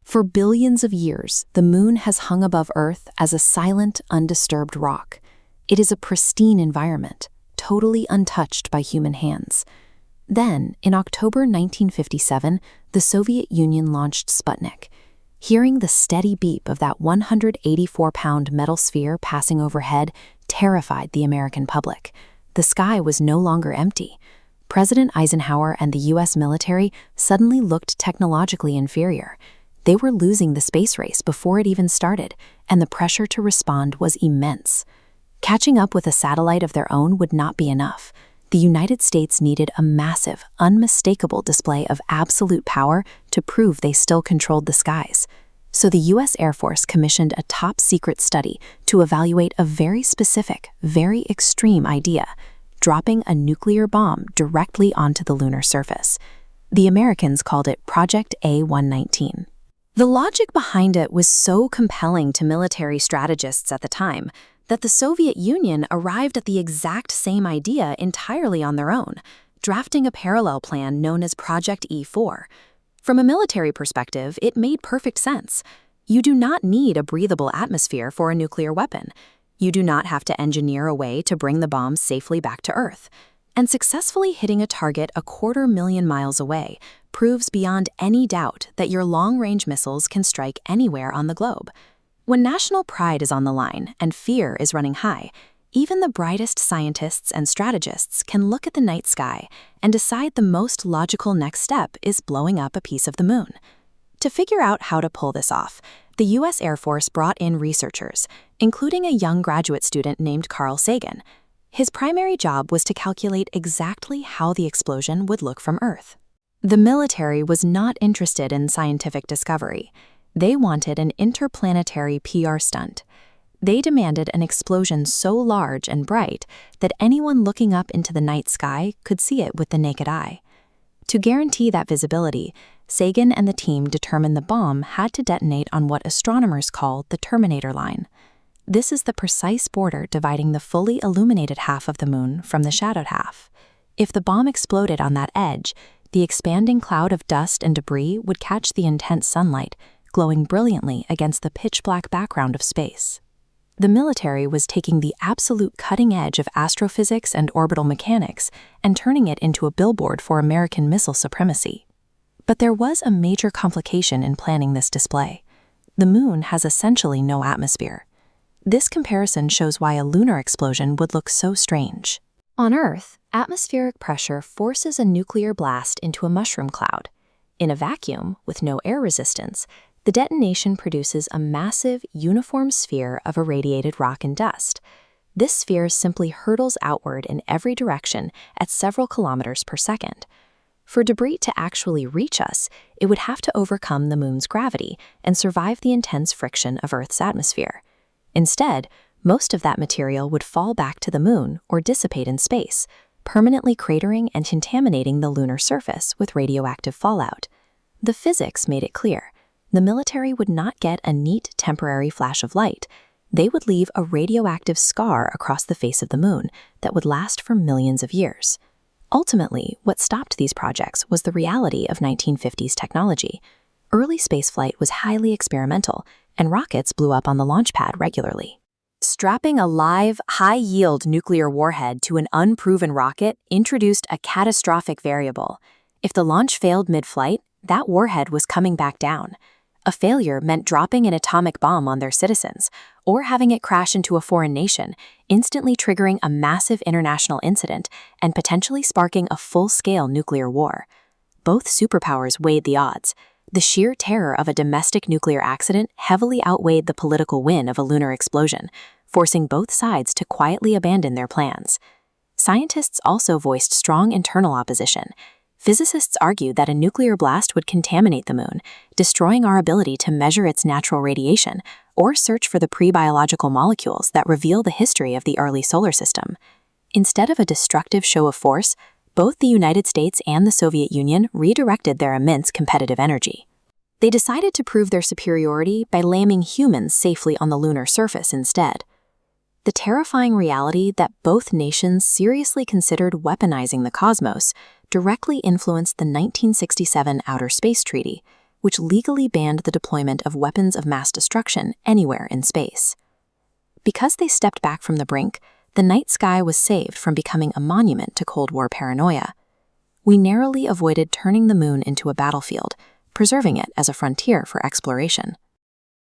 For billions of years, the moon has hung above Earth as a silent, undisturbed rock. It is a pristine environment, totally untouched by human hands. Then, in October 1957, the Soviet Union launched Sputnik. Hearing the steady beep of that 184-pound metal sphere passing overhead terrified the American public. The sky was no longer empty. President Eisenhower and the U.S. military suddenly looked technologically inferior. They were losing the space race before it even started, and the pressure to respond was immense. Catching up with a satellite of their own would not be enough. The United States needed a massive, unmistakable display of absolute power to prove they still controlled the skies. So the U.S. Air Force commissioned a top-secret study to evaluate a very specific, very extreme idea: dropping a nuclear bomb directly onto the lunar surface. The Americans called it Project A119. The logic behind it was so compelling to military strategists at the time that the Soviet Union arrived at the exact same idea entirely on their own, drafting a parallel plan known as Project E4. From a military perspective, it made perfect sense. You do not need a breathable atmosphere for a nuclear weapon. You do not have to engineer a way to bring the bomb safely back to Earth. And successfully hitting a target 250,000 miles away proves beyond any doubt that your long-range missiles can strike anywhere on the globe. When national pride is on the line and fear is running high, even the brightest scientists and strategists can look at the night sky and decide the most logical next step is blowing up a piece of the moon. To figure out how to pull this off, the U.S. Air Force brought in researchers, including a young graduate student named Carl Sagan. His primary job was to calculate exactly how the explosion would look from Earth. The military was not interested in scientific discovery. They wanted an interplanetary PR stunt. They demanded an explosion so large and bright that anyone looking up into the night sky could see it with the naked eye. To guarantee that visibility, Sagan and the team determined the bomb had to detonate on what astronomers call the Terminator Line. This is the precise border dividing the fully illuminated half of the moon from the shadowed half. If the bomb exploded on that edge, the expanding cloud of dust and debris would catch the intense sunlight, glowing brilliantly against the pitch-black background of space. The military was taking the absolute cutting edge of astrophysics and orbital mechanics and turning it into a billboard for American missile supremacy. But there was a major complication in planning this display. The moon has essentially no atmosphere. This comparison shows why a lunar explosion would look so strange. On Earth, atmospheric pressure forces a nuclear blast into a mushroom cloud. In a vacuum, with no air resistance, the detonation produces a massive, uniform sphere of irradiated rock and dust. This sphere simply hurtles outward in every direction at several kilometers per second. For debris to actually reach us, it would have to overcome the moon's gravity and survive the intense friction of Earth's atmosphere. Instead, most of that material would fall back to the moon or dissipate in space, permanently cratering and contaminating the lunar surface with radioactive fallout. The physics made it clear. The military would not get a neat temporary flash of light. They would leave a radioactive scar across the face of the moon that would last for millions of years. Ultimately, what stopped these projects was the reality of 1950s technology. Early spaceflight was highly experimental, and rockets blew up on the launch pad regularly. Strapping a live, high-yield nuclear warhead to an unproven rocket introduced a catastrophic variable. If the launch failed mid-flight, that warhead was coming back down. A failure meant dropping an atomic bomb on their citizens, or having it crash into a foreign nation, instantly triggering a massive international incident and potentially sparking a full-scale nuclear war. Both superpowers weighed the odds. The sheer terror of a domestic nuclear accident heavily outweighed the political win of a lunar explosion, forcing both sides to quietly abandon their plans. Scientists also voiced strong internal opposition. Physicists argued that a nuclear blast would contaminate the moon, destroying our ability to measure its natural radiation or search for the pre-biological molecules that reveal the history of the early solar system. Instead of a destructive show of force, both the United States and the Soviet Union redirected their immense competitive energy. They decided to prove their superiority by landing humans safely on the lunar surface instead. The terrifying reality that both nations seriously considered weaponizing the cosmos directly influenced the 1967 Outer Space Treaty, which legally banned the deployment of weapons of mass destruction anywhere in space. Because they stepped back from the brink, the night sky was saved from becoming a monument to Cold War paranoia. We narrowly avoided turning the moon into a battlefield, preserving it as a frontier for exploration.